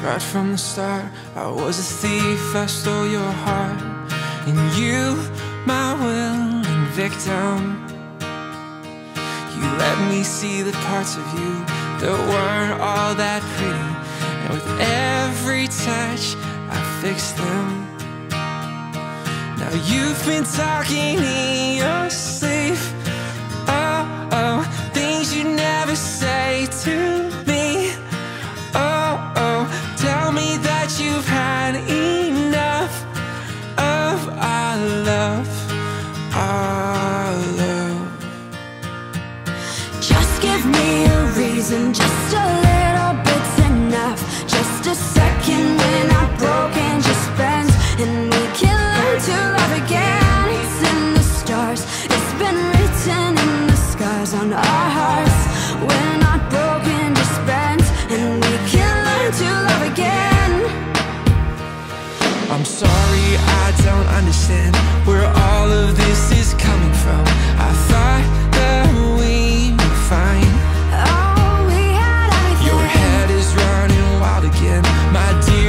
Right from the start, I was a thief, I stole your heart. And you, my willing victim, you let me see the parts of you that weren't all that pretty. And with every touch, I fixed them. Now you've been talking in your sleep. Oh, oh, things you never say to me. Oh, oh, tell me that you've had enough of our love, our love. Just give me a reason, just a little bit's enough. Just a second when I'm broken, just bends, and we can learn to love again. It's in the stars, it's been written in the scars on our hearts. We're not broken, just bends, and we can learn to love again. I'm sorry, I don't understand where all of this is coming from. I thought that we were fine. Oh, we had everything. Your head is running wild again, my dear.